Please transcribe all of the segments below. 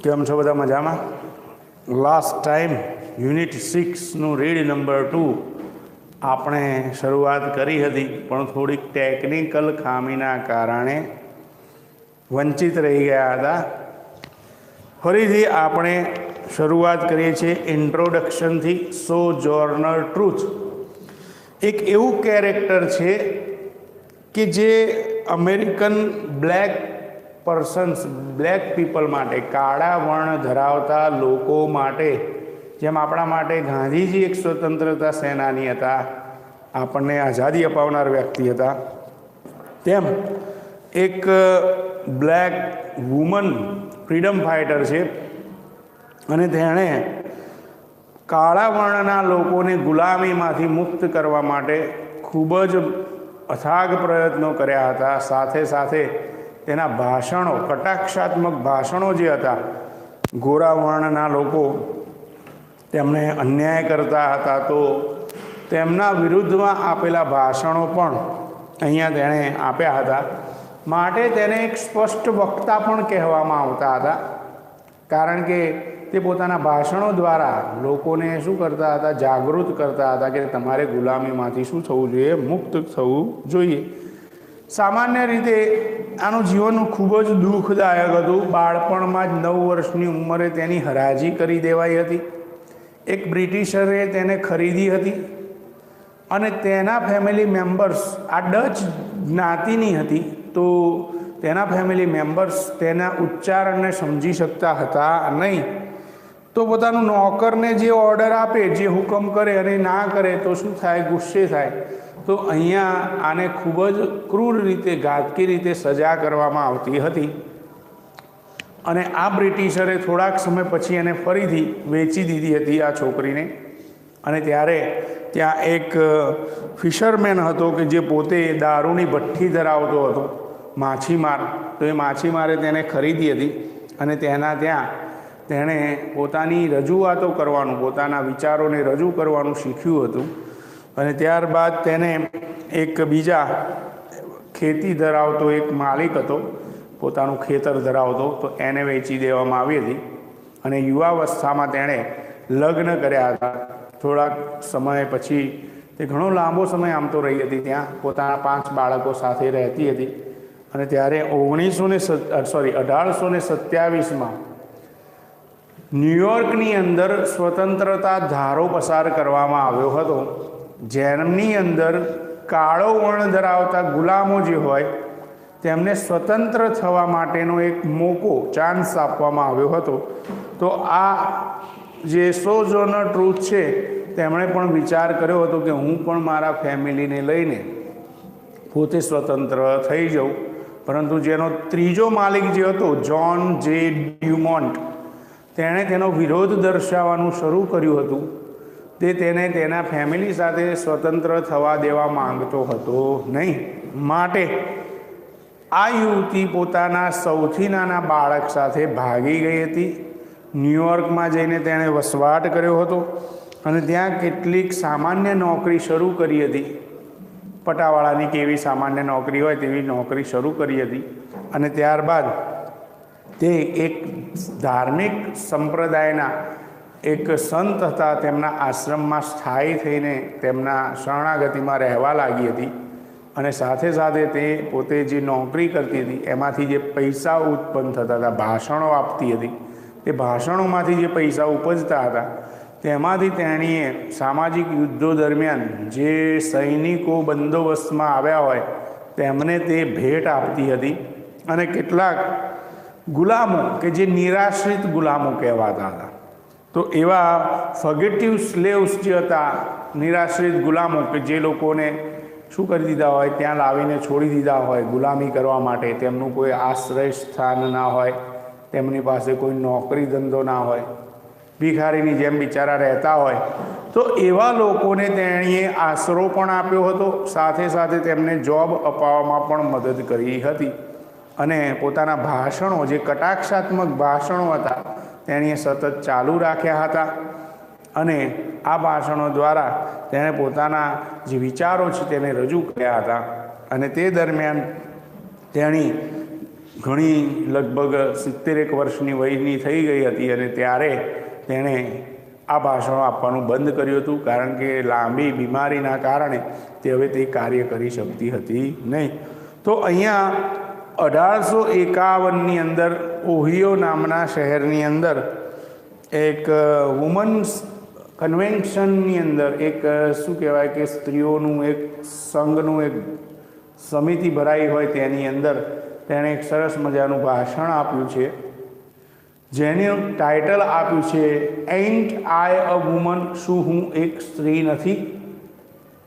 કેમ છો બધા મજામાં? લાસ્ટ ટાઈમ યુનિટ 6નું રીડ નંબર 2 આપણે શરૂઆત કરી હતી, પણ થોડીક ટેકનિકલ ખામીના કારણે વંચિત રહી ગયા હતા. ફરીથી આપણે શરૂઆત કરીએ છીએ ઇન્ટ્રોડક્શનથી. સોજોર્નર ટ્રુથ એક એવું કેરેક્ટર છે કે જે American black persons, black people માટે, કાળા વર્ણ ધરાવતા લોકો માટે, જેમ આપણા માટે ગાંધીજી એક સ્વતંત્રતા સેનાની હતા, આપણને આઝાદી અપાવનાર વ્યક્તિ હતા, તેમ એક બ્લેક વુમન ફ્રીડમ ફાઇટર છે અને તેણે કાળા વર્ણના લોકોને ગુલામીમાંથી મુક્ત કરવા માટે ખૂબ જ અથાગ પ્રયત્નો કર્યા હતા. સાથે સાથે તેના ભાષણો, કટાક્ષાત્મક ભાષણો જે હતા, ગોરા વર્ણના લોકો તેમને અન્યાય કરતા હતા, તો તેમના વિરુદ્ધમાં આપેલા ભાષણો પણ અહીંયા તેણે આપ્યા હતા. માટે તેને એક સ્પષ્ટ વક્તા પણ કહેવામાં આવતા હતા, કારણ કે તે પોતાના ભાષણો દ્વારા લોકોને શું કરતા હતા? જાગૃત કરતા હતા કે તમારે ગુલામીમાંથી શું થવું જોઈએ? મુક્ત થવું જોઈએ. સામાન્ય રીતે આનું જીવન ખૂબ જ દુઃખદાયક હતું. બાળપણમાં જ 9 વર્ષની ઉંમરે તેની હરાજી કરી દેવાઈ હતી. એક બ્રિટિશરે તેને ખરીદી હતી અને તેના ફેમિલી મેમ્બર્સ, આ ડચ જ્ઞાતિની હતી, તો તેના ફેમિલી મેમ્બર્સ તેના ઉચ્ચારણને સમજી શકતા હતા નહીં. તો પોતાનું નોકરને જે ઓર્ડર આપે, જે હુકમ કરે અને ના કરે તો શું થાય? ગુસ્સે થાય. તો અહીંયા આને ખૂબ જ ક્રૂર રીતે, ઘાતકી રીતે સજા કરવામાં આવતી હતી અને આ બ્રિટિશરે થોડાક સમય પછી એને ફરીથી વેચી દીધી હતી આ છોકરીને. અને ત્યારે ત્યાં એક ફિશરમેન હતો કે જે પોતે દારૂની ભઠ્ઠી ધરાવતો હતો, માછીમાર. તો એ માછીમારે તેને ખરીદી હતી અને ત્યાં તેણે પોતાની રજૂઆતો કરવાનું, પોતાના વિચારોને રજૂ કરવાનું શીખ્યું હતું. અને ત્યારબાદ તેને એક બીજા ખેતી ધરાવતો એક માલિક હતો, પોતાનું ખેતર ધરાવતો, તો એને વેચી દેવામાં આવી હતી. અને યુવાવસ્થામાં તેણે લગ્ન કર્યા હતા. થોડાક સમય પછી તે ઘણો લાંબો સમય આમ તો રહી હતી ત્યાં, પોતાના 5 બાળકો સાથે રહેતી હતી. અને ત્યારે 1827માં ન્યૂયોર્કની અંદર સ્વતંત્રતા ધારો પસાર કરવામાં આવ્યો હતો, જેમની અંદર કાળો વર્ણ ધરાવતા ગુલામો જે હોય તેમને સ્વતંત્ર થવા માટેનો એક મોકો, ચાન્સ આપવામાં આવ્યો હતો. તો આ જે સોજોર્નર ટ્રુથ છે, તેમણે પણ વિચાર કર્યો હતો કે હું પણ મારા ફેમિલીને લઈને પોતે સ્વતંત્ર થઈ જાઉં. પરંતુ જેનો ત્રીજો માલિક જે હતો, જ્હોન જે ડ્યુમોન્ટ, તેણે તેનો વિરોધ દર્શાવવાનું શરૂ કર્યું હતું. તેને તેના ફેમિલી સાથે સ્વતંત્ર થવા દેવા માંગતો હતો નહીં. માટે આ યુવતી પોતાના સૌથી નાના બાળક સાથે ભાગી ગઈ હતી. ન્યૂયોર્કમાં જઈને તેણે વસવાટ કર્યો હતો અને ત્યાં કેટલીક સામાન્ય નોકરી શરૂ કરી હતી. પટાવાળાની કેવી સામાન્ય નોકરી હોય તેવી નોકરી શરૂ કરી હતી. અને ત્યારબાદ તે એક ધાર્મિક સંપ્રદાયના એક સંત હતા, તેમના આશ્રમમાં સ્થાયી થઈને તેમના શરણાગતિમાં રહેવા લાગી હતી. અને સાથે સાથે તે પોતે જે નોકરી કરતી હતી એમાંથી જે પૈસા ઉત્પન્ન થતા હતા, ભાષણો આપતી હતી, તે ભાષણોમાંથી જે પૈસા ઉપજતા હતા તેમાંથી તેણીએ સામાજિક યુદ્ધો દરમિયાન જે સૈનિકો બંદોબસ્તમાં આવ્યા હોય તેમને તે ભેટ આપતી હતી. અને કેટલાક ગુલામો કે જે નિરાશ્રિત ગુલામો કહેવાતા હતા, તો એવા ફગેટિવ સ્લેવ્સ જે હતા, નિરાશ્રિત ગુલામો કે જે લોકોને શું કરી દીધા હોય, ત્યાં લાવીને છોડી દીધા હોય ગુલામી કરવા માટે, તેમનું કોઈ આશ્રય સ્થાન ના હોય, તેમની પાસે કોઈ નોકરી ધંધો ના હોય, ભિખારીની જેમ બિચારા રહેતા હોય, તો એવા લોકોને તેણીએ આશરો પણ આપ્યો હતો. સાથે સાથે તેમને જોબ અપાવવામાં પણ મદદ કરી હતી. અને પોતાના ભાષણો, જે કટાક્ષાત્મક ભાષણો હતા, તેણીએ સતત ચાલુ રાખ્યા હતા. અને આ ભાષણો દ્વારા તેણે પોતાના જે વિચારો છે તેને રજૂ કર્યા હતા. અને તે દરમિયાન તેણી ઘણી લગભગ 70 વર્ષની વયની થઈ ગઈ હતી અને ત્યારે તેણે આ ભાષણો આપવાનું બંધ કર્યું હતું, કારણ કે લાંબી બીમારીના કારણે તે હવે તે કાર્ય કરી શકતી હતી નહીં. તો અહીંયા 1851ની અંદર ઓહિયો નામના શહેરની અંદર એક વુમન્સ કન્વેન્શનની અંદર એક શું કહેવાય કે સ્ત્રીઓનું એક સંઘનું એક સમિતિ ભરાઈ હોય તેની અંદર તેણે એક સરસ મજાનું ભાષણ આપ્યું છે, જેનું ટાઇટલ આપ્યું છે એન્ટ આઈ અ વુમન, શું હું એક સ્ત્રી નથી,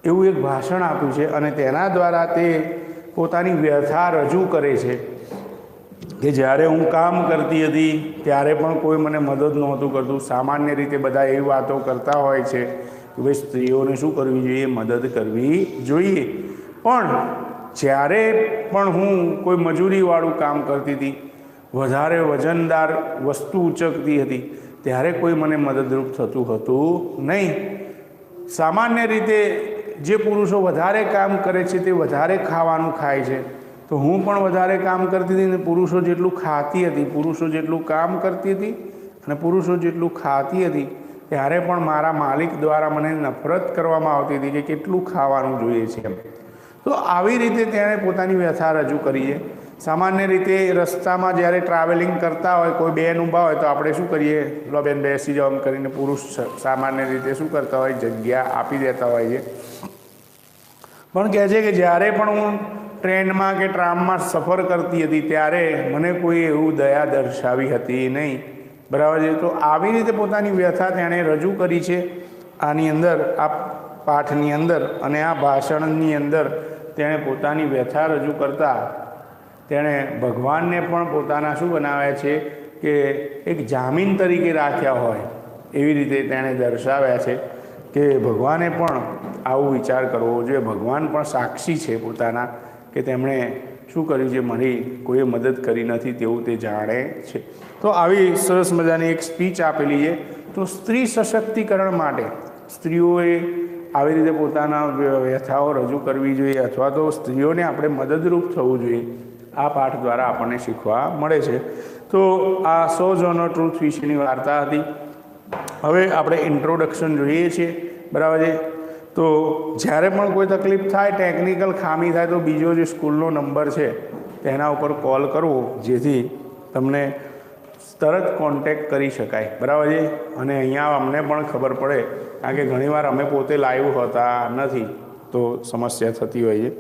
એવું એક ભાષણ આપ્યું છે. અને તેના દ્વારા તે પોતાની વ્યથા રજૂ કરે છે કે જ્યારે હું કામ કરતી હતી ત્યારે પણ કોઈ મને મદદ નહોતું કરતું. સામાન્ય રીતે બધા એવી વાતો કરતા હોય છે કે ભાઈ સ્ત્રીઓને શું કરવી જોઈએ, મદદ કરવી જોઈએ, પણ જ્યારે પણ હું કોઈ મજૂરીવાળું કામ કરતી હતી, વધારે વજનદાર વસ્તુ ઉચકતી હતી, ત્યારે કોઈ મને મદદરૂપ થતું હતું નહીં. સામાન્ય રીતે જે પુરુષો વધારે કામ કરે છે તે વધારે ખાવાનું ખાય છે, તો હું પણ વધારે કામ કરતી હતી ને પુરુષો જેટલું ખાતી હતી, પુરુષો જેટલું કામ કરતી હતી અને પુરુષો જેટલું ખાતી હતી, ત્યારે પણ મારા માલિક દ્વારા મને નફરત કરવામાં આવતી હતી કે કેટલું ખાવાનું જોઈએ છે એમ. તો આવી રીતે તેણે પોતાની વ્યથા રજૂ કરી છે. સામાન્ય રીતે રસ્તામાં જ્યારે ટ્રાવેલિંગ કરતા હોય, કોઈ બેન ઊભા હોય તો આપણે શું કરીએ, લો બેન બેસી જાઓ એમ કરીને પુરુષ સામાન્ય રીતે શું કરતા હોય, જગ્યા આપી દેતા હોય છે. પણ કહે છે કે જ્યારે પણ હું ટ્રેનમાં કે ટ્રામમાં સફર કરતી હતી ત્યારે મને કોઈ એવું દયા દર્શાવી હતી નહીં. બરાબર છે. તો આવી રીતે પોતાની વ્યથા તેણે રજૂ કરી છે આની અંદર, આ પાઠની અંદર. અને આ ભાષણની અંદર તેણે પોતાની વ્યથા રજૂ કરતા તેણે ભગવાનને પણ પોતાના શું બનાવ્યા છે કે એક જામીન તરીકે રાખ્યા હોય એવી રીતે તેણે દર્શાવ્યા છે કે ભગવાને પણ આવો વિચાર કરવો જોઈએ. ભગવાન પણ સાક્ષી છે પોતાના કે તેમણે શું કર્યું છે, મારી કોઈએ મદદ કરી નથી તેવું તે જાણે છે. તો આવી સરસ મજાની એક સ્પીચ આપેલી છે. તો સ્ત્રી સશક્તિકરણ માટે સ્ત્રીઓએ આવી રીતે પોતાના વ્યથાઓ રજૂ કરવી જોઈએ, અથવા તો સ્ત્રીઓને આપણે મદદરૂપ થવું જોઈએ. આ પાઠ દ્વારા આપણને શીખવા મળે છે. તો આ સોજોર્નો ટ્રુથ વિશેની વાર્તા હતી. હવે આપણે ઇન્ટ્રોડક્શન જોઈએ છીએ. બરાબર છે. તો જ્યારે પણ કોઈ તકલીફ થાય, ટેકનિકલ ખામી થાય, તો બીજો જે સ્કૂલનો નંબર છે તેના ઉપર કોલ કરવો, જેથી તમને તરત કોન્ટેક્ટ કરી શકાય. બરાબર છે. અને અહીંયા અમને પણ ખબર પડે, કારણ કે ઘણીવાર અમે પોતે લાઈવ હોતા નથી તો સમસ્યા થતી હોય છે.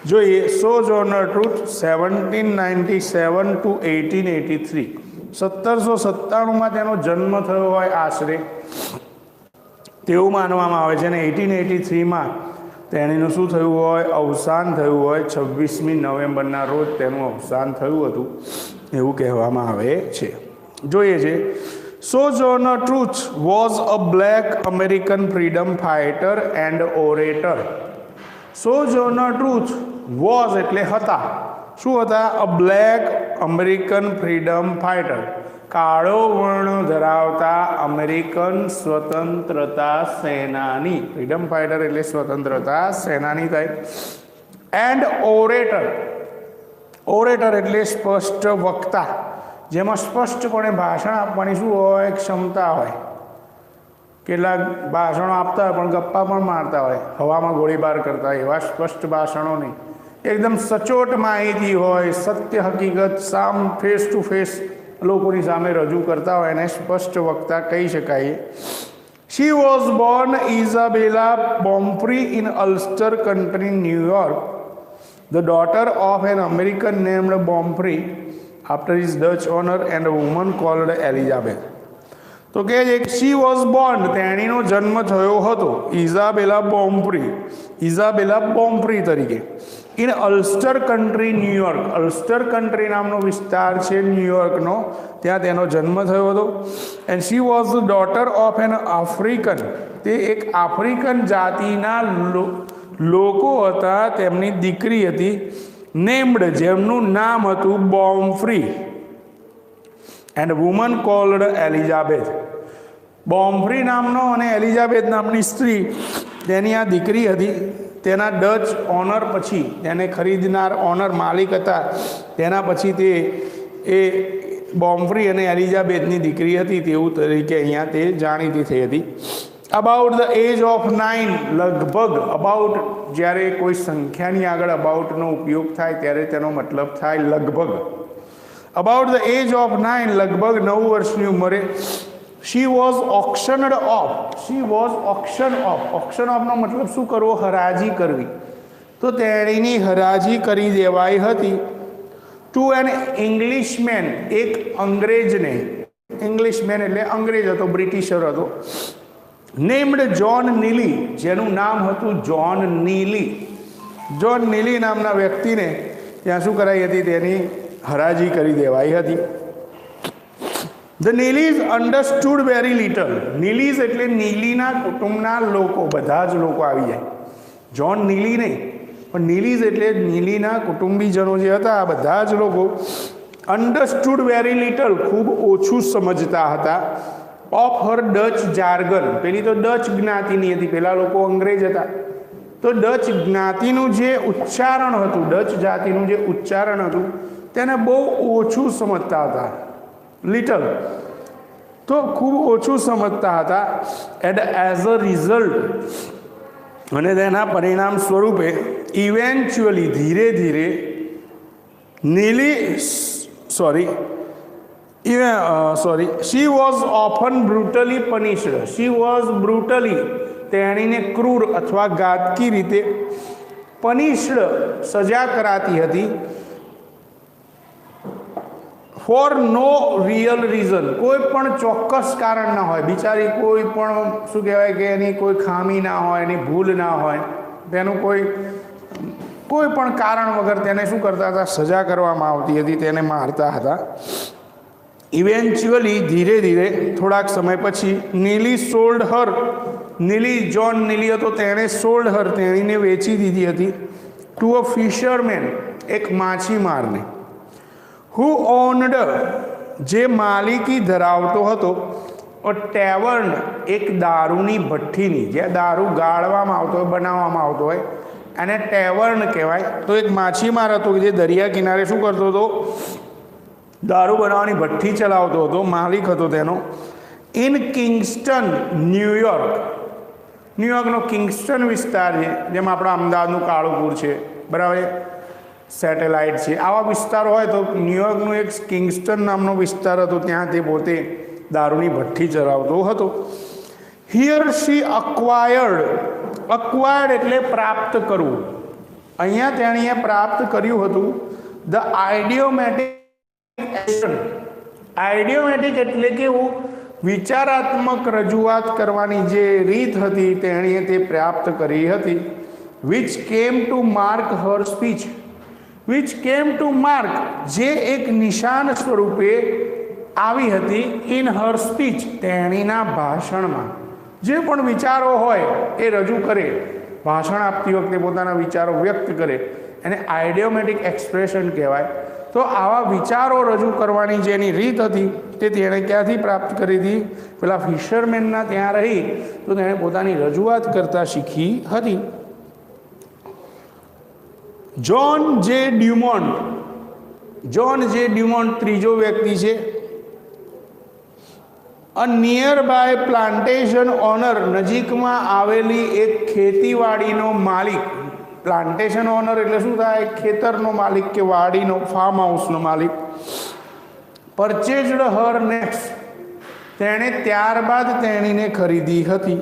જોઈએ સોજોર્નર ટ્રુથ 1797 to 1883. 1797માં તેનો જન્મ થયો હોય આશરે તેવું માનવામાં આવે છે. અને 1883માં તેણીનું શું થયું હોય, અવસાન થયું હોય. 26મી નવેમ્બરના રોજ તેનું અવસાન થયું હતું એવું કહેવામાં આવે છે. જોઈએ છે Sojourner Truth was a black American freedom fighter and orator. Sojourner Truth was એટલે હતા, શું હતા, a black American freedom fighter, કાળો વર્ણ ધરાવતા અમેરિકન સ્વતંત્રતા સેનાની. ફ્રીડમ ફાઇટર એટલે સ્વતંત્રતા સેનાની થાય. એન્ડ ઓરેટર, ઓરેટર એટલે સ્પષ્ટ વક્તા, જેમાં સ્પષ્ટપણે ભાષણ આપવાની શું હોય, ક્ષમતા હોય. કેટલાક ભાષણો આપતા હોય પણ ગપ્પા પણ મારતા હોય, હવામાં ગોળીબાર કરતા હોય, એવા સ્પષ્ટ ભાષણો નહીં. એકદમ સચોટ માહિતી હોય, સત્ય હકીકત સામ ફેસ ટુ ફેસ લોકોની સામે રજૂ કરતા હોય એને સ્પષ્ટ વક્તા કહી શકાય. She was born Isabella Baumfree in Ulster country, New York, the daughter of an American named Baumfree after his Dutch owner and a woman called Elizabeth. તો કહે છે કે શી વોઝ બોર્ન, તેણીનો જન્મ થયો હતો ઇઝાબેલા બોમ્ફ્રી, ઇઝાબેલા બોમ્ફ્રી તરીકે, in Ulster country, New York. Ulster country નામનો વિસ્તાર છે ન્યૂયોર્કનો, ત્યાં તેનો જન્મ થયો હતો. And she was the daughter of an African, તે એક આફ્રિકન જાતિના લોકો હતા, તેમની દીકરી હતી. નેમ્ડ, જેમનું નામ હતું Baumfree. And woman called Elizabeth. Baumfree નામનો અને એલિઝાબેથ નામની સ્ત્રી તેની આ દીકરી હતી. તેના ડચ ઓનર પછી તેને ખરીદનાર ઓનર માલિક હતા તેના પછી તે એ બોમ્ફ્રી અને એલિઝાબેથની દીકરી હતી તેવું તરીકે અહીંયા તે જાણીતી થઈ હતી. અબાઉટ ધ એજ ઓફ 9, લગભગ અબાઉટ જ્યારે કોઈ સંખ્યાની આગળ અબાઉટનો ઉપયોગ થાય ત્યારે તેનો મતલબ થાય લગભગ. અબાઉટ ધ એજ ઓફ 9, લગભગ 9 વર્ષની ઉંમરે she was auctioned off. She was auction off. Auction ઓફનો મતલબ શું કરવો? હરાજી કરવી. તો તેણીની હરાજી કરી દેવાઈ હતી ટુ એન ઇંગ્લિશમેન, એક અંગ્રેજને. ઇંગ્લિશમેન એટલે અંગ્રેજ હતો, બ્રિટિશર હતો. નેમ્ડ જ્હોન નીલી, જેનું નામ હતું જ્હોન નીલી. જ્હોન નીલી નામના વ્યક્તિને ત્યાં શું કરાઈ હતી? તેની હરાજી કરી દેવાઈ હતી. The Neelys understood very little. Neelys એટલે નીલીના કુટુંબના લોકો, બધા જ લોકો આવી જાય. જ્હોન નીલી નહીં, પણ નીલીઝ એટલે નીલીના કુટુંબીજનો જે હતા આ બધા જ લોકો અન્ડરસ્ટુડ વેરી લિટલ, ખૂબ ઓછું સમજતા હતા. ઓફ હર ડચ જાર્ગન, પેલી તો ડચ જ્ઞાતિની હતી, પેલા લોકો અંગ્રેજ હતા. તો ડચ જ્ઞાતિનું જે ઉચ્ચારણ હતું, ડચ જાતિનું જે ઉચ્ચારણ હતું તેને બહુ ઓછું સમજતા હતા. લિટલ, તો ખૂબ ઓછું સમજતા હતા. એન્ડ એઝ અ રિઝલ્ટ, અને તેના પરિણામ સ્વરૂપે ઇવેન્ચ્યુઅલી, ધીરે ધીરે she was often brutally punished. She was brutally, તેણીને ક્રૂર અથવા ઘાતકી રીતે પનિશ્ડ, સજા કરાતી હતી. ફોર નો રિયલ રીઝન, કોઈ પણ ચોક્કસ કારણ ના હોય. બિચારી કોઈ પણ શું કહેવાય કે એની કોઈ ખામી ના હોય, એની ભૂલ ના હોય, તેનું કોઈ પણ કારણ વગર તેને શું કરતા હતા? સજા કરવામાં આવતી હતી, તેને મારતા હતા. ઇવેન્ચ્યુઅલી, ધીરે ધીરે, થોડાક સમય પછી નીલી સોલ્ડ હર, નીલી, જ્હોન નીલી હતો તેણે સોલ્ડ હર, તેણીને વેચી દીધી હતી ટુ અ ફિશરમેન, એક માછીમારને. હુ ઓન્ડ, જે માલિકી ધરાવતો હતો, અ ટેવર્ન, એક દારૂની ભઠ્ઠીની. જ્યાં દારૂ ગાળવામાં આવતો હોય, બનાવવામાં આવતો હોય એને ટેવર્ન કહેવાય. તો એક માછીમાર હતો કે જે દરિયા કિનારે શું કરતો હતો? દારૂ બનાવવાની ભઠ્ઠી ચલાવતો હતો, માલિક હતો તેનો. In Kingston, New York. ન્યુયોર્કનો કિંગસ્ટન વિસ્તાર છે, જેમ આપણા અમદાવાદનું કાળુપુર છે, બરાબર, સેટેલાઇટ છે, આવા વિસ્તારો હોય તો ન્યુયોર્કનું એક કિંગસ્ટન નામનો વિસ્તાર હતો, ત્યાં તે પોતે દારૂની ભઠ્ઠી ચલાવતો હતો. Here she acquired. અક્વાયર્ડ એટલે પ્રાપ્ત કરવું. અહીંયા તેણીએ પ્રાપ્ત કર્યું હતું ધ આઇડિયોમેટિક. આઇડિયોમેટિક એટલે કેવું? વિચારાત્મક રજૂઆત કરવાની જે રીત હતી તેણીએ તે પ્રાપ્ત કરી હતી. Which came to mark Har speech. Which came to mark, જે એક નિશાન સ્વરૂપે આવી હતી ઇન હર સ્પીચ, તેણીના ભાષણમાં. જે પણ વિચારો હોય એ રજૂ કરે, ભાષણ આપતી વખતે પોતાના વિચારો વ્યક્ત કરે, એને આઇડિયોમેટિક એક્સપ્રેશન કહેવાય. તો આવા વિચારો રજૂ કરવાની જેની રીત હતી તે તેણે ક્યાંથી પ્રાપ્ત કરી હતી? પેલા ફિશરમેનના ત્યાં રહી તો તેણે પોતાની રજૂઆત કરતા શીખી હતી. જ્હોન જે ડ્યુમોન્ટ. જ્હોન જે ડ્યુમોન્ટ ત્રીજો વ્યક્તિ છે. A nearby plantation owner, નજીકમાં આવેલી એક ખેતીવાડીનો માલિક. પ્લાન્ટેશન ઓનર એટલે શું થાય? ખેતરનો માલિક કે વાડીનો, ફાર્મ હાઉસનો માલિક. પરચેઝડ હર નેક્સ્ટ, તેણે ત્યારબાદ તેણીને ખરીદી હતી.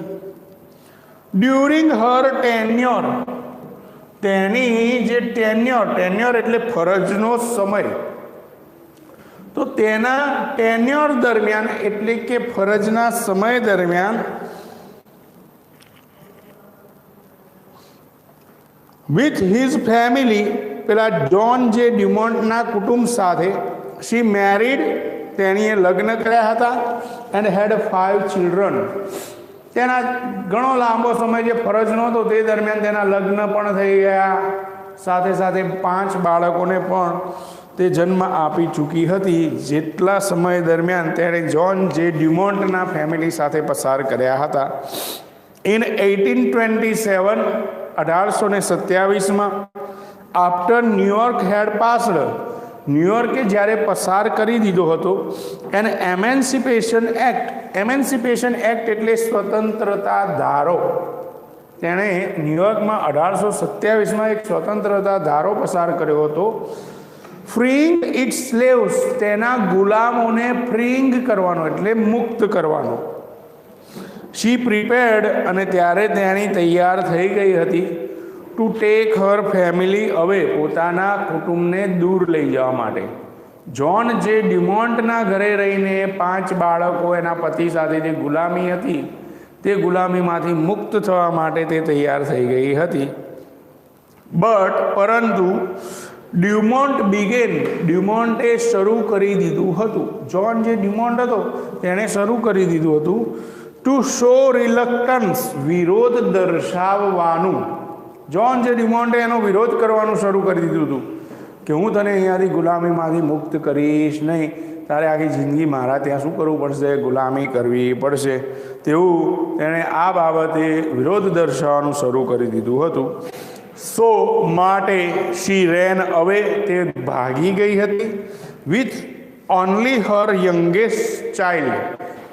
ડ્યુરિંગ હર ટેન્યોર, તેની જે ટેન્યોર એટલે ફરજનો સમય, તો તેના ટેન્યોર દરમિયાન એટલે કે ફરજના સમય દરમિયાન વિથ હિઝ ફેમિલી, પેલા જ્હોન જે ડ્યુમોન્ટના કુટુંબ સાથે, શી મેરીડ, તેણીએ લગ્ન કર્યા હતા. એન્ડ હેડ 5 ચિલ્ડ્રન, તેના ઘણો લાંબો સમય જે ફરજ નહોતો તે દરમિયાન તેના લગ્ન પણ થઈ ગયા, સાથે સાથે 5 બાળકોને પણ તે જન્મ આપી ચૂકી હતી. જેટલા સમય દરમિયાન તેણે જ્હોન જે ડ્યુમોન્ટના ફેમિલી સાથે પસાર કર્યા હતા. ઇન 1827, 1827માં આફ્ટર ન્યુયોર્ક હેડ પાસ્ડ, ન્યુયોર્કે જ્યારે પસાર કરી દીધો હતો an emancipation act. Emancipation act એટલે સ્વતંત્રતા ધારો. તેણે ન્યુયોર્કમાં 1827માં એક સ્વતંત્રતા ધારો પસાર કર્યો હતો. ફ્રીઈંગ ઇટ્સ સ્લેવ્સ, તેના ગુલામોને ફ્રીઈંગ કરવાનો એટલે મુક્ત કરવાનો. શી પ્રિપેર્ડ, અને ત્યારે તેણી તૈયાર થઈ ગઈ હતી ટુ ટેક હર ફેમિલી અવે, પોતાના કુટુંબને દૂર લઈ જવા માટે. જ્હોન જે ડ્યુમોન્ટના ઘરે રહીને 5 બાળકો એના પતિ સાથે જે ગુલામી હતી તે ગુલામીમાંથી મુક્ત થવા માટે તે તૈયાર થઈ ગઈ હતી. પરંતુ ડ્યુમોન્ટ બિગેન, ડ્યુમોન્ટે શરૂ કરી દીધું હતું. જ્હોન જે ડ્યુમોન્ટ હતો તેણે શરૂ કરી દીધું હતું ટુ શો રિલક્ટન્સ, વિરોધ દર્શાવવાનું. જ્હોન જે ડ્યુમોન્ટે એનો વિરોધ કરવાનું શરૂ કરી દીધું હતું કે હું તને અહીંયાથી ગુલામીમાંથી મુક્ત કરીશ નહીં, તારે આખી જિંદગી મારા ત્યાં શું કરવું પડશે, ગુલામી કરવી પડશે. તેવું તેણે આ બાબતે વિરોધ દર્શાવવાનું શરૂ કરી દીધું હતું. સો માટે શી રેન અવે, તે ભાગી ગઈ હતી with only Har youngest child.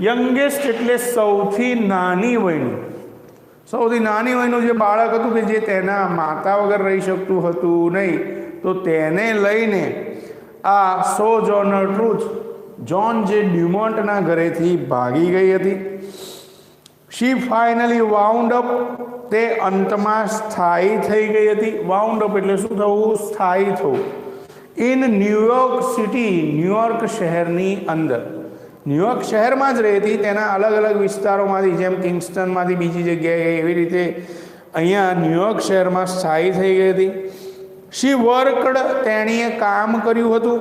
Youngest એટલે સૌથી નાની વયનું, સૌથી નાની વયનું જે બાળક હતું કે જે તેના માતા વગર રહી શકતું હતું નહીં, તો તેને લઈને આ સોજોર્નર ટ્રુથ, જ્હોન જે ડ્યુમોન્ટના ઘરેથી ભાગી ગઈ હતી. શી ફાઇનલી વાઉન્ડ અપ, તે અંતમાં સ્થાયી થઈ ગઈ હતી. વાઉન્ડ અપ એટલે શું થવું, સ્થાયી થવું. ઇન ન્યુયોર્ક સિટી, ન્યુયોર્ક શહેરની અંદર. ન્યુયોર્ક શહેરમાં જ રહેતી, તેના અલગ અલગ વિસ્તારોમાંથી, જેમ કિંગસ્ટનમાંથી બીજી જગ્યાએ, એવી રીતે અહીંયા ન્યુયોર્ક શહેરમાં સ્થાયી થઈ ગઈ હતી. શી વર્કડ, તેણીએ કામ કર્યું હતું.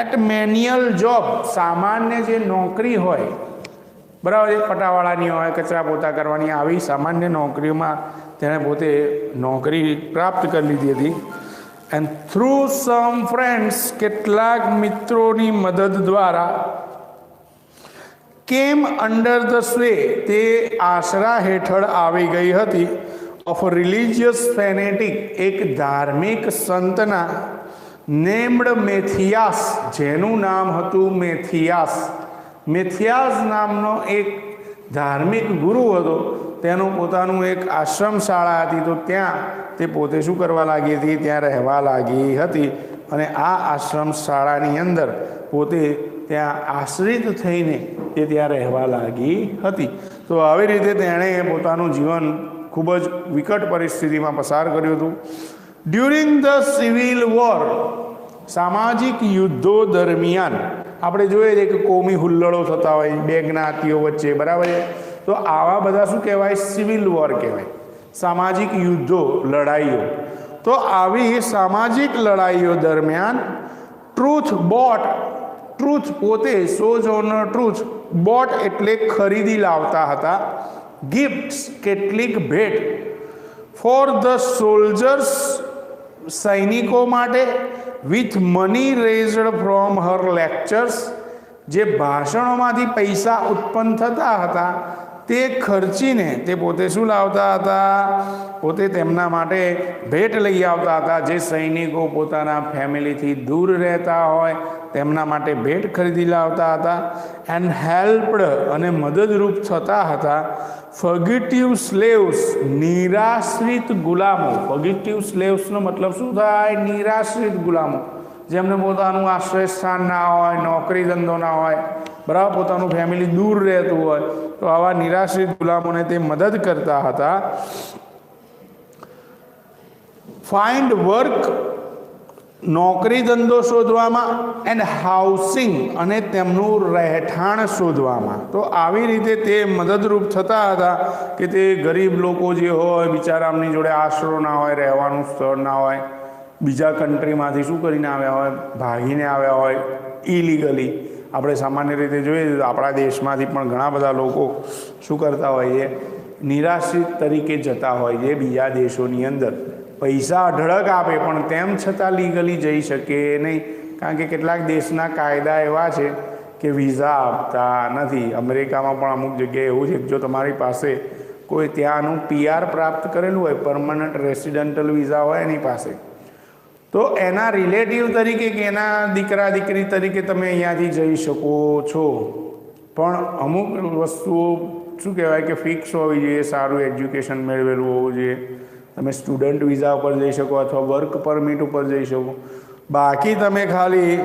એટ મેન્યુઅલ જોબ, સામાન્ય જે નોકરી હોય, બરાબર, પટાવાળાની હોય, કચરા પોતા કરવાની, આવી સામાન્ય નોકરીઓમાં તેણે પોતે નોકરી પ્રાપ્ત કરી લીધી હતી. એન્ડ થ્રુ સમ ફ્રેન્ડ્સ, કેટલાક મિત્રોની મદદ દ્વારા, કેમ અંડર ધ સ્વે, તે આશરા હેઠળ આવી ગઈ હતી ઓફ રિલિજિયસ ફેનેટિક, એક ધાર્મિક સંતના, નેમ્ડ મેથિયાસ, જેનું નામ હતું મેથિયાસ. મેથિયાસ નામનો એક ધાર્મિક ગુરુ હતો, તેનું પોતાનું એક આશ્રમ શાળા હતી. તો ત્યાં તે પોતે શું કરવા લાગી હતી, ત્યાં રહેવા લાગી હતી. અને આ આશ્રમ શાળાની અંદર પોતે ત્યાં આશ્રિત થઈને તે ત્યાં રહેવા લાગી હતી. તો આવી રીતે તેણે પોતાનું જીવન ખૂબ જ વિકટ પરિસ્થિતિમાં પસાર કર્યું હતું. ડ્યુરિંગ ધ સિવિલ વોર, સામાજિક યુદ્ધો દરમિયાન, આપણે જોઈએ છીએ કે કોમી હુલ્લડો થતા હોય બે જ્ઞાતિઓ વચ્ચે, બરાબર છે, તો આવા બધા શું કહેવાય, સિવિલ વોર કહેવાય, સામાજિક યુદ્ધો, લડાઈઓ. તો આવી સામાજિક લડાઈઓ દરમિયાન ટ્રુથ બોટ, ટ્રુથ પોતે, સોજોર્નર ટ્રુથ, બોટ એટલે ખરીદી લાવતા હતા, ગિફ્ટ્સ કેટલીક ભેટ, ફોર ધ સોલ્જર્સ, સૈનિકો માટે, with money raised from her lectures, જે ભાષણોમાંથી પૈસા ઉત્પન્ન થતા હતા તે ખર્ચીને તે પોતે શું લાવતા હતા, પોતે તેમના માટે ભેટ લઈ આવતા હતા. જે સૈનિકો પોતાના ફેમિલીથી દૂર રહેતા હોય તેમના માટે ભેટ ખરીદી લાવતા હતા. એન્ડ હેલ્પડ, અને મદદરૂપ થતા હતા. ફગિટિવ સ્લેવ્સ, નિરાશ્રિત ગુલામો. ફગિટિવ સ્લેવ્સનો મતલબ શું થાય, નિરાશ્રિત ગુલામો, જેમને પોતાનું આશ્રય સ્થાન ના હોય, નોકરી ધંધો ના હોય, બરાબર, પોતાનું ફેમિલી દૂર રહેતું હોય, તો આવા નિરાશ્રિત ગુલામોને તે મદદ કરતા હતા. ફાઇન્ડ વર્ક, નોકરી ધંધો શોધવામાં, એન્ડ હાઉસિંગ, અને તેમનું રહેઠાણ શોધવામાં. તો આવી રીતે તે મદદરૂપ થતા હતા કે તે ગરીબ લોકો જે હોય, બિચારા એમની જોડે આશરો ના હોય, રહેવાનું સ્થળ ના હોય, બીજા કન્ટ્રીમાંથી શું કરીને આવ્યા હોય, ભાગીને આવ્યા હોય ઇલીગલી. આપણે સામાન્ય રીતે જોઈએ તો આપણા દેશમાંથી પણ ઘણા બધા લોકો શું કરતા હોય છે, નિરાશ્રિત તરીકે જતા હોય છે બીજા દેશોની અંદર. પૈસા અઢળક આપે પણ તેમ છતાં લીગલી જઈ શકે નહીં, કારણ કે કેટલાક દેશના કાયદા એવા છે કે વિઝા આપતા નથી. અમેરિકામાં પણ અમુક જગ્યાએ એવું છે કે જો તમારી પાસે કોઈ ત્યાંનું PR પ્રાપ્ત કરેલું હોય, પરમનન્ટ રેસિડેન્ટલ વિઝા હોય એની પાસે, તો એના રિલેટિવ તરીકે કે એના દીકરા દીકરી તરીકે તમે અહીંયાથી જઈ શકો છો. પણ અમુક વસ્તુઓ શું કહેવાય કે ફિક્સ હોવી જોઈએ. સારું એજ્યુકેશન મેળવેલું હોવું જોઈએ. તમે સ્ટુડન્ટ વિઝા ઉપર જઈ શકો અથવા વર્ક પરમિટ ઉપર જઈ શકો. બાકી તમે ખાલી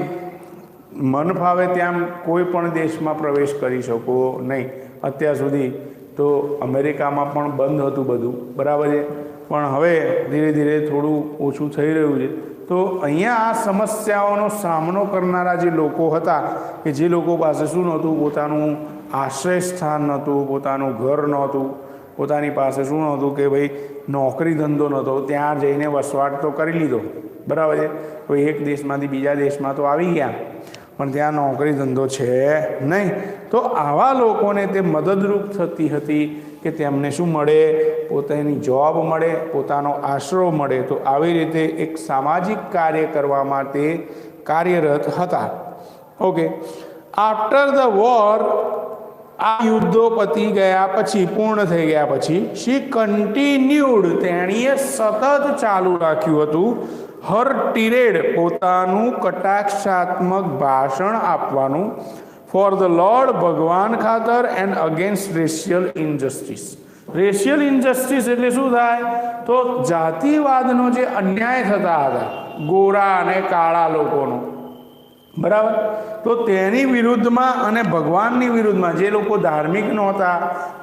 મન ફાવે ત્યાં કોઈ પણ દેશમાં પ્રવેશ કરી શકો નહીં. અત્યાર સુધી તો અમેરિકામાં પણ બંધ હતું બધું, બરાબર છે, પણ હવે ધીરે ધીરે થોડું ઓછું થઈ રહ્યું છે. તો અહીંયા આ સમસ્યાઓનો સામનો કરનારા જે લોકો હતા, કે જે લોકો પાસે શું નહોતું, પોતાનું આશ્રય સ્થાન નહોતું, પોતાનું ઘર નહોતું, પોતાની પાસે શું નહોતું કે ભાઈ નોકરી ધંધો નહોતો, ત્યાં જઈને વસવાટ તો કરી લીધો, બરાબર છે, કોઈ એક દેશમાંથી બીજા દેશમાં તો આવી ગયા, પણ ત્યાં નોકરી ધંધો છે નહીં. તો આવા લોકોને તે મદદરૂપ થતી હતી કે તેમને શું મળે, પોતાની જોબ મળે, પોતાનો આશરો મળે. તો આવી રીતે એક સામાજિક કાર્ય કરવા માટે કાર્યરત હતા. ઓકે, આફ્ટર ધ વોર, આ યુદ્ધો પતી ગયા પછી, પૂર્ણ થઈ ગયા પછી, શી કન્ટિન્યુડ, તેણીએ સતત ચાલુ રાખ્યું હતું, હર ટિરેડ, પોતાનું કટાક્ષાત્મક ભાષણ આપવાનું, ફોર ધ લોર્ડ, ભગવાન ખાતર, and against racial injustice. Racial injustice એટલે શું થાય, તો જાતિવાદનો જે અન્યાય થતા હતા ગોરા અને કાળા લોકોનો, બરાબર, તો તેની વિરુદ્ધમાં અને ભગવાનની વિરુદ્ધમાં, જે લોકો ધાર્મિક નહોતા,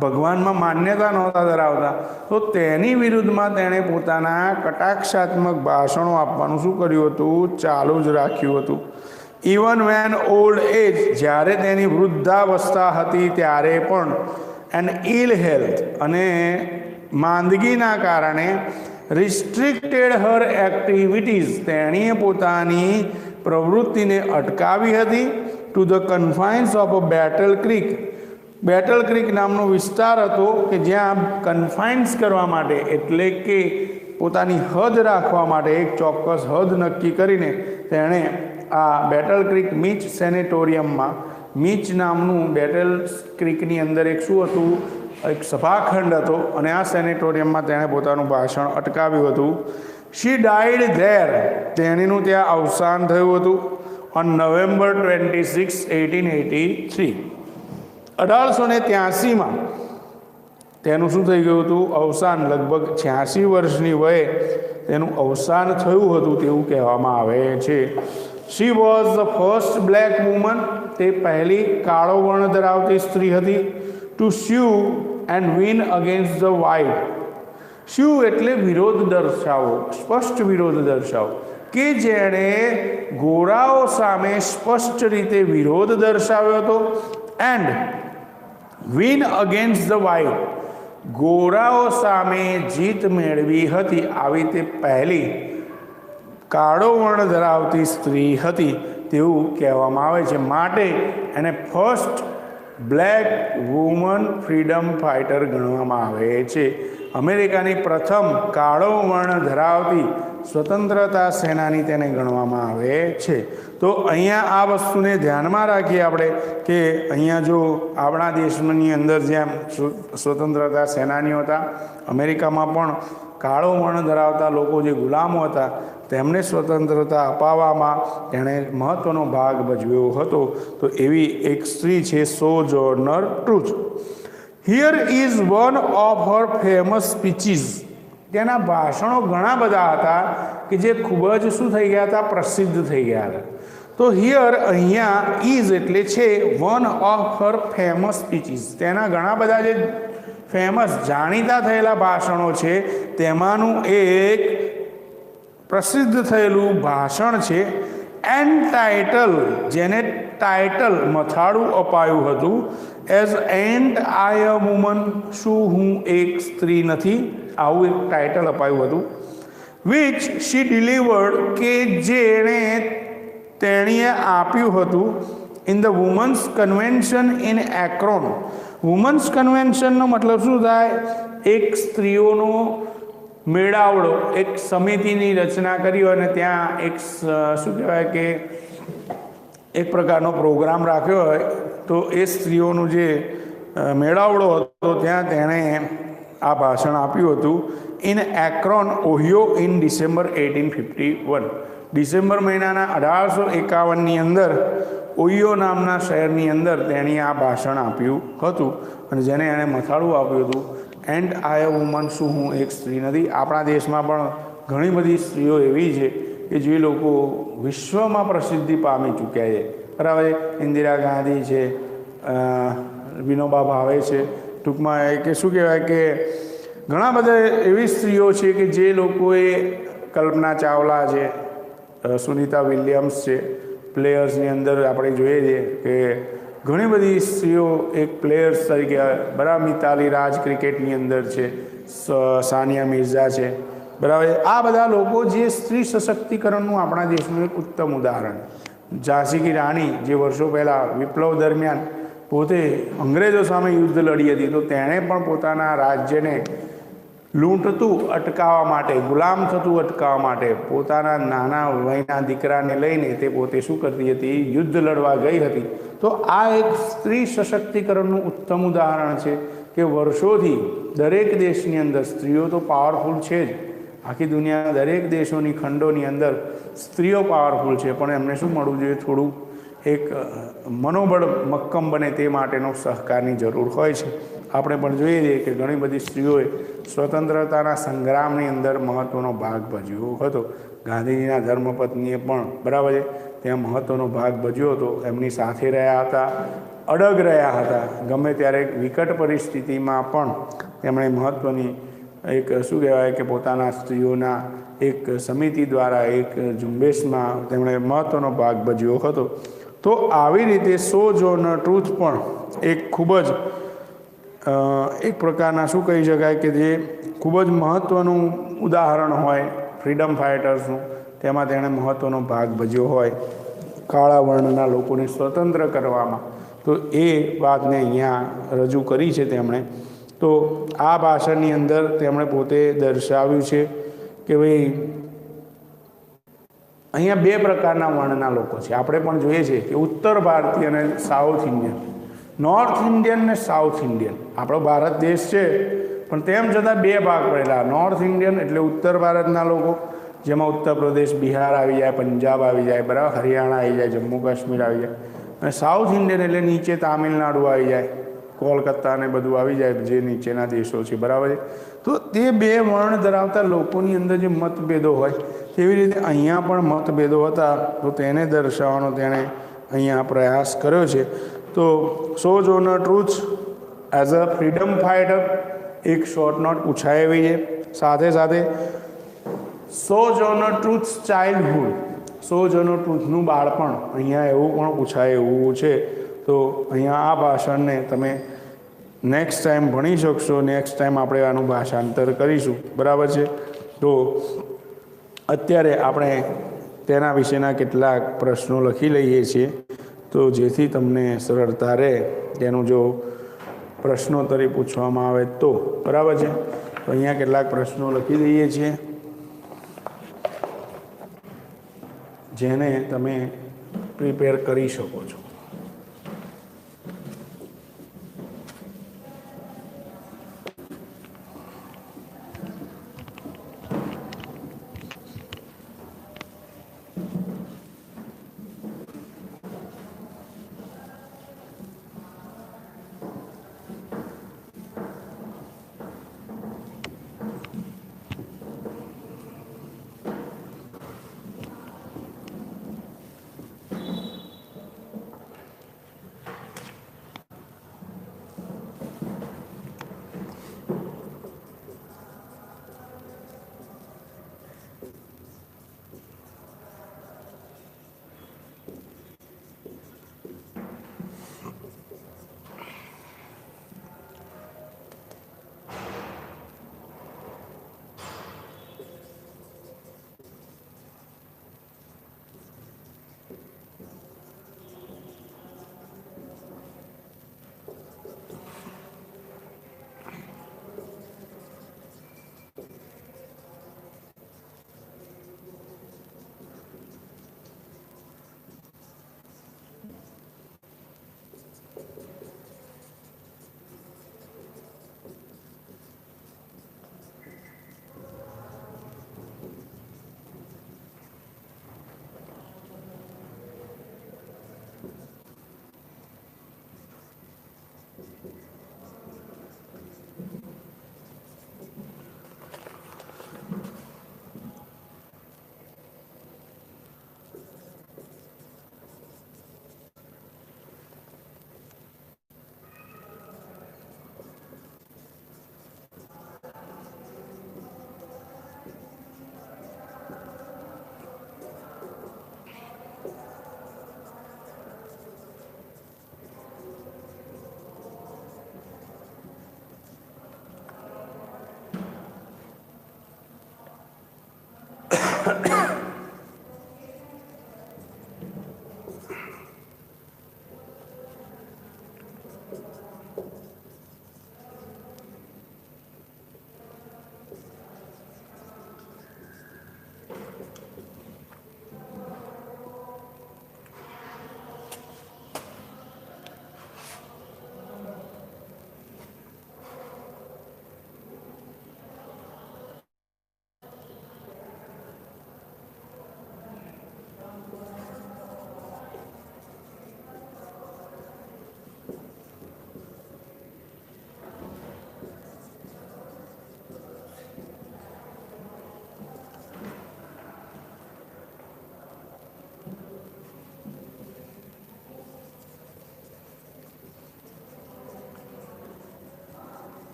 ભગવાનમાં માન્યતા નહોતા ધરાવતા, તો તેની વિરુદ્ધમાં તેણે પોતાના કટાક્ષાત્મક ભાષણો આપવાનું શું કર્યું હતું, ચાલુ જ રાખ્યું હતું. ઇવન વેન ઓલ્ડ એજ, જ્યારે તેની વૃદ્ધાવસ્થા હતી ત્યારે પણ, એન્ડ ઇલ હેલ્થ, અને માંદગીના કારણે, રિસ્ટ્રિક્ટેડ હર એક્ટિવિટીઝ, તેણીએ પોતાની પ્રવૃત્તિને અટકાવી હતી, to the confines of a Battle Creek. Battle Creek નામનો વિસ્તાર હતો કે જ્યાં કન્ફાઇન્સ કરવા માટે, એટલે કે પોતાની હદ રાખવા માટે, એક ચોક્કસ હદ નક્કી કરીને તેણે આ બેટલ ક્રીક મીચ સેનેટોરિયમમાં, મીચ નામનું બેટલ ક્રીકની અંદર એક શું હતું, એક સભાખંડ હતો, અને આ સેનેટોરિયમમાં તેણે પોતાનું ભાષણ અટકાવ્યું હતું. શી ડાઈડ ધેર, તેણીનું ત્યાં અવસાન થયું હતું, ઓન નવેમ્બર 26, 1883. 1883માં તેનું શું થઈ ગયું હતું, અવસાન. લગભગ 86 વર્ષની વયે તેનું અવસાન થયું હતું તેવું કહેવામાં આવે છે. She was the first black woman, તે પહેલી કાળો વર્ણ ધરાવતી સ્ત્રી હતી, to sue and win against the white. Sue એટલે વિરોધ દર્શાવો, સ્પષ્ટ વિરોધ દર્શાવો, કે જેણે ગોરાઓ સામે સ્પષ્ટ રીતે વિરોધ દર્શાવ્યો હતો, and win against the white, ગોરાઓ સામે જીત મેળવી હતી. આવી તે પહેલી કાળો વર્ણ ધરાવતી સ્ત્રી હતી તેવું કહેવામાં આવે છે. માટે એને first black woman freedom fighter ગણવામાં આવે છે. અમેરિકાની પ્રથમ કાળો વર્ણ ધરાવતી સ્વતંત્રતા સેનાની તેને ગણવામાં આવે છે. તો અહીંયા આ વસ્તુને ધ્યાનમાં રાખીએ આપણે કે અહીંયા જો આપણા દેશની અંદર જેમ સ્વતંત્રતા સેનાનીઓ હતા, અમેરિકામાં પણ કાળો વર્ણ ધરાવતા લોકો જે ગુલામો હતા તેમને સ્વતંત્રતા અપાવવામાં તેણે મહત્ત્વનો ભાગ ભજવ્યો હતો. તો એવી એક સ્ત્રી છે Sojourner Truth. Here is one of her famous speeches. તેના ભાષણો ઘણા બધા હતા કે જે ખૂબ જ શું થઈ ગયા હતા, પ્રસિદ્ધ થઈ ગયા હતા. તો હિયર, અહીંયા, ઇઝ એટલે છે one of her famous speeches, તેના ઘણા બધા જે ફેમસ જાણીતા થયેલા ભાષણો છે તેમાંનું એક પ્રસિદ્ધ થયેલું ભાષણ છે એન્ટાઇટલ, જેને ટાઇટલ મથાળું અપાયું હતું, એઝ એન્ટ આઈ અ વુમન, શું હું એક સ્ત્રી નથી, આવું એક ટાઇટલ અપાયું હતું. વિચ શી ડિલિવર્ડ, કે જેણે તેણીએ આપ્યું હતું, in the women's convention in Akron. Women's કન્વેન્શનનો મતલબ શું થાય, એક સ્ત્રીઓનો મેળાવડો, એક સમિતિની રચના કરી અને ત્યાં એક શું કહેવાય કે એક પ્રકારનો પ્રોગ્રામ રાખ્યો હોય, તો એ સ્ત્રીઓનું જે મેળાવડો હતો ત્યાં તેણે આ ભાષણ આપ્યું હતું in Akron Ohio in December 1851. December મહિનાના 1851ની અંદર ઓહિયો નામના શહેરની અંદર તેણે આ ભાષણ આપ્યું હતું અને જેને એણે મથાળું આપ્યું હતું એન્ડ આઈ એ વુમન, શું હું એક સ્ત્રી નથી. આપણા દેશમાં પણ ઘણી બધી સ્ત્રીઓ એવી છે કે જે લોકો વિશ્વમાં પ્રસિદ્ધિ પામી ચૂક્યા છે, બરાબર છે. ઇન્દિરા ગાંધી છે, વિનોબા ભાવે છે, ટૂંકમાં કે શું કહેવાય કે ઘણા બધા એવી સ્ત્રીઓ છે કે જે લોકોએ, કલ્પના ચાવલા છે, સુનિતા વિલિયમ્સ છે, પ્લેયર્સની અંદર આપણે જોઈએ છીએ કે ઘણી બધી સ્ત્રીઓ એક પ્લેયર્સ તરીકે, બરાબર. મિતાલી રાજ ક્રિકેટની અંદર છે, સાનિયા મિર્ઝા છે, બરાબર. આ બધા લોકો જે સ્ત્રી સશક્તિકરણનું આપણા દેશનું એક ઉત્તમ ઉદાહરણ. ઝાંસી કી રાણી જે વર્ષો પહેલાં વિપ્લવ દરમિયાન પોતે અંગ્રેજો સામે યુદ્ધ લડી હતી, તો તેણે પણ પોતાના રાજ્યને લૂંટતું અટકાવવા માટે, ગુલામ થતું અટકાવવા માટે પોતાના નાના વયના દીકરાને લઈને તે પોતે શું કરતી હતી, યુદ્ધ લડવા ગઈ હતી. તો આ એક સ્ત્રી સશક્તિકરણનું ઉત્તમ ઉદાહરણ છે કે વર્ષોથી દરેક દેશની અંદર સ્ત્રીઓ તો પાવરફુલ છે જ. આખી દુનિયાના દરેક દેશોની ખંડોની અંદર સ્ત્રીઓ પાવરફુલ છે, પણ એમને શું મળવું જોઈએ, થોડું એક મનોબળ મક્કમ બને તે માટેનો સહકારની જરૂર હોય છે. આપણે પણ જોઈએ છીએ કે ઘણી બધી સ્ત્રીઓએ સ્વતંત્રતાના સંગ્રામની અંદર મહત્ત્વનો ભાગ ભજવ્યો હતો. ગાંધીજીના ધર્મપત્નીએ પણ, બરાબર છે, ત્યાં મહત્ત્વનો ભાગ ભજવ્યો હતો. એમની સાથે રહ્યા હતા, અડગ રહ્યા હતા. ગમે ત્યારે વિકટ પરિસ્થિતિમાં પણ તેમણે મહત્ત્વની એક શું કહેવાય કે પોતાના સ્ત્રીઓના એક સમિતિ દ્વારા એક ઝુંબેશમાં તેમણે મહત્ત્વનો ભાગ ભજવ્યો હતો. તો આવી રીતે સોજોર્નર ટ્રુથ પણ એક ખૂબ જ એક પ્રકારના શું કહી શકાય કે જે ખૂબ જ મહત્ત્વનું ઉદાહરણ હોય ફ્રીડમ ફાઇટર્સનું. તેમાં તેણે મહત્ત્વનો ભાગ ભજવ્યો હોય કાળા વર્ણના લોકોને સ્વતંત્ર કરવામાં. તો એ વાતને અહીંયા રજૂ કરી છે તેમણે. તો આ ભાષણની અંદર તેમણે પોતે દર્શાવ્યું છે કે ભાઈ અહીંયા બે પ્રકારના વર્ણના લોકો છે. આપણે પણ જોઈએ છીએ કે ઉત્તર ભારતીય અને સાઉથ ઇન્ડિયન, નોર્થ ઇન્ડિયન ને સાઉથ ઇન્ડિયન. આપણો ભારત દેશ છે પણ તેમ છતાં બે ભાગ પડેલા. નોર્થ ઇન્ડિયન એટલે ઉત્તર ભારતના લોકો, જેમાં ઉત્તર પ્રદેશ, બિહાર આવી જાય, પંજાબ આવી જાય, બરાબર, હરિયાણા આવી જાય, જમ્મુ કાશ્મીર આવી જાય. અને સાઉથ ઇન્ડિયન એટલે નીચે તામિલનાડુ આવી જાય, કોલકાતા ને બધું આવી જાય, જે નીચેના દેશો છે, બરાબર છે. તો તે બે વર્ણ ધરાવતા લોકોની અંદર જે મતભેદો હોય તેવી રીતે અહીંયા પણ મતભેદો હતા. તો તેને દર્શાવવાનો તેણે અહીંયા પ્રયાસ કર્યો છે. તો Sojourner Truth as a freedom fighter એક શોર્ટ નોટ પૂછાય એવી છે. સાથે સાથે સોજોર્નર ટ્રુથ ચાઇલ્ડહુડ, સોજોર્નર ટ્રુથનું બાળપણ અહીંયા એવું પણ પૂછાય એવું છે. તો અહીંયા આ ભાષણને તમે નેક્સ્ટ ટાઈમ ભણી શકશો. નેક્સ્ટ ટાઈમ આપણે આનું ભાષાંતર કરીશું, બરાબર છે. તો અત્યારે આપણે તેના વિશેના કેટલાક પ્રશ્નો લખી લઈએ છીએ, તો જેથી તમને સરળતા રહે. તેનું જો પ્રશ્નોત્તરી પૂછવામાં આવે તો, બરાબર છે. તો અહીંયા કેટલાક પ્રશ્નો લખી દઈએ છીએ જેને તમે પ્રિપેર કરી શકો છો.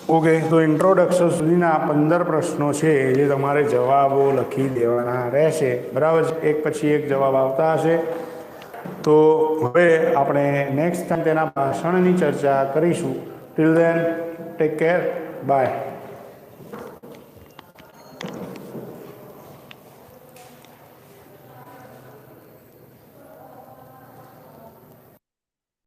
ઓકે, તો ઇન્ટ્રોડક્શન સુધીના 15 પ્રશ્નો છે જે તમારે જવાબો લખી દેવાના રહેશે, બરાબર છે? એક પછી એક જવાબ આવતા હશે. તો હવે આપણે નેક્સ્ટ ટાઈમ તેના ભાષણની ચર્ચા કરીશું. Till then take care, by.